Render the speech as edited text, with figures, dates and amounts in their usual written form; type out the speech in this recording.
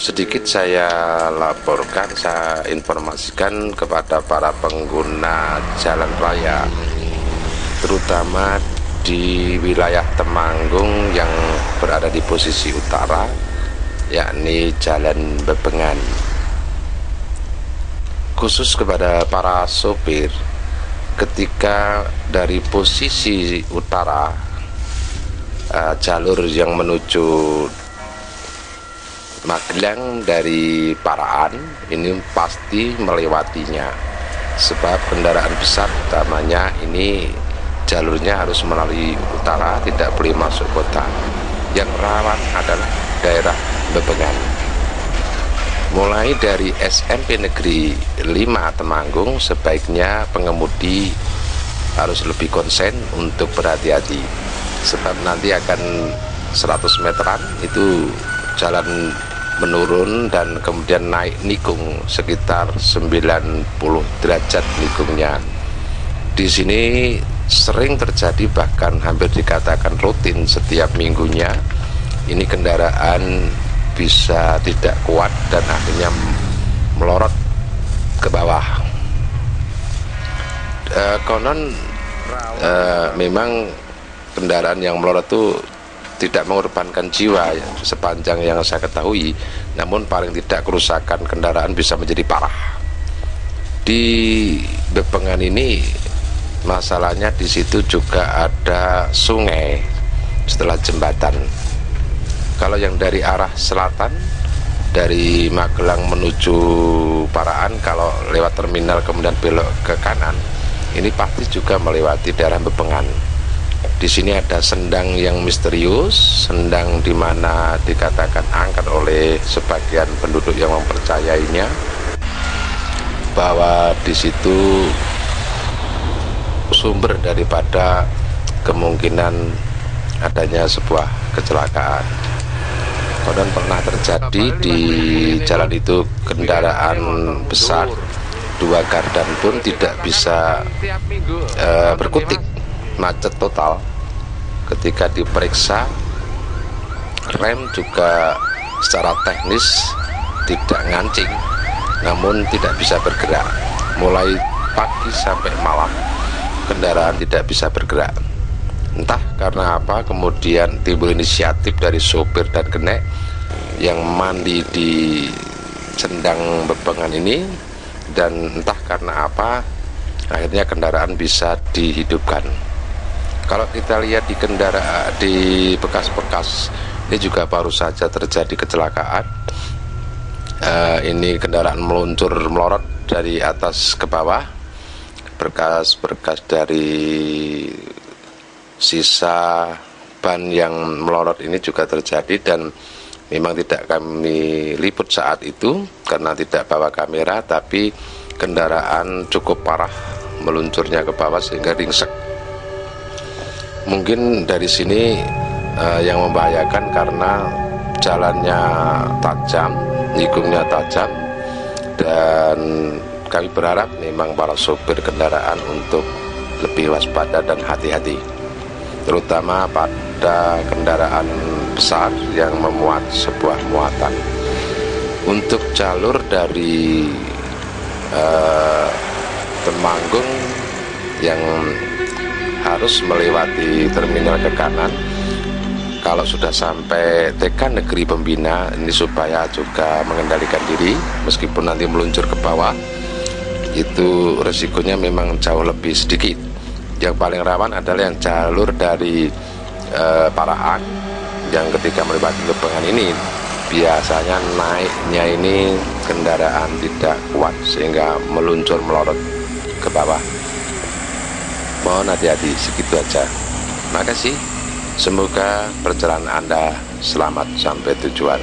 sedikit saya laporkan, saya informasikan kepada para pengguna jalan raya, terutama di wilayah Temanggung yang berada di posisi utara, yakni Jalan Bebengan. Khusus kepada para sopir, ketika dari posisi utara jalur yang menuju Magelang dari Paraan ini pasti melewatinya, sebab kendaraan besar utamanya ini jalurnya harus melalui utara, tidak boleh masuk kota. Yang rawan adalah daerah Bebengan. Mulai dari SMP Negeri 5 Temanggung, sebaiknya pengemudi harus lebih konsen untuk berhati-hati, sebab nanti akan 100 meteran itu jalan menurun dan kemudian naik nikung sekitar 90 derajat nikungnya. Di sini sering terjadi, bahkan hampir dikatakan rutin setiap minggunya, ini kendaraan bisa tidak kuat dan akhirnya melorot ke bawah. Konon memang kendaraan yang melorot itu tidak mengorbankan jiwa ya, sepanjang yang saya ketahui, namun paling tidak kerusakan kendaraan bisa menjadi parah. Di Bebengan ini masalahnya di situ juga ada sungai setelah jembatan. Kalau yang dari arah selatan dari Magelang menuju Paraan, kalau lewat terminal kemudian belok ke kanan, ini pasti juga melewati daerah Bebengan. Di sini ada sendang yang misterius, sendang di mana dikatakan angker oleh sebagian penduduk yang mempercayainya, bahwa di situ sumber daripada kemungkinan adanya sebuah kecelakaan. Konon pernah terjadi di jalan itu kendaraan besar, 2 gardan pun tidak bisa berkutik, macet total. Ketika diperiksa, rem juga secara teknis tidak ngancing, namun tidak bisa bergerak. Mulai pagi sampai malam kendaraan tidak bisa bergerak. Entah karena apa, kemudian timbul inisiatif dari sopir dan kenek yang mandi di sendang Bebengan ini, dan entah karena apa akhirnya kendaraan bisa dihidupkan. Kalau kita lihat di bekas-bekas ini juga baru saja terjadi kecelakaan. Ini kendaraan meluncur melorot dari atas ke bawah, berkas-berkas dari sisa ban yang melorot ini juga terjadi, dan memang tidak kami liput saat itu karena tidak bawa kamera, tapi kendaraan cukup parah meluncurnya ke bawah sehingga ringsek. Mungkin dari sini yang membahayakan karena jalannya tajam, nikungnya tajam, dan kami berharap memang para sopir kendaraan untuk lebih waspada dan hati-hati, terutama pada kendaraan besar yang memuat sebuah muatan. Untuk jalur dari Temanggung yang harus melewati terminal ke kanan, kalau sudah sampai TK Negeri Pembina ini supaya juga mengendalikan diri, meskipun nanti meluncur ke bawah itu resikonya memang jauh lebih sedikit. Yang paling rawan adalah yang jalur dari Paraan, yang ketika melewati Bebengan ini biasanya naiknya ini kendaraan tidak kuat sehingga meluncur melorot ke bawah. Mohon hati-hati, segitu aja. Makasih. Semoga perjalanan Anda selamat sampai tujuan.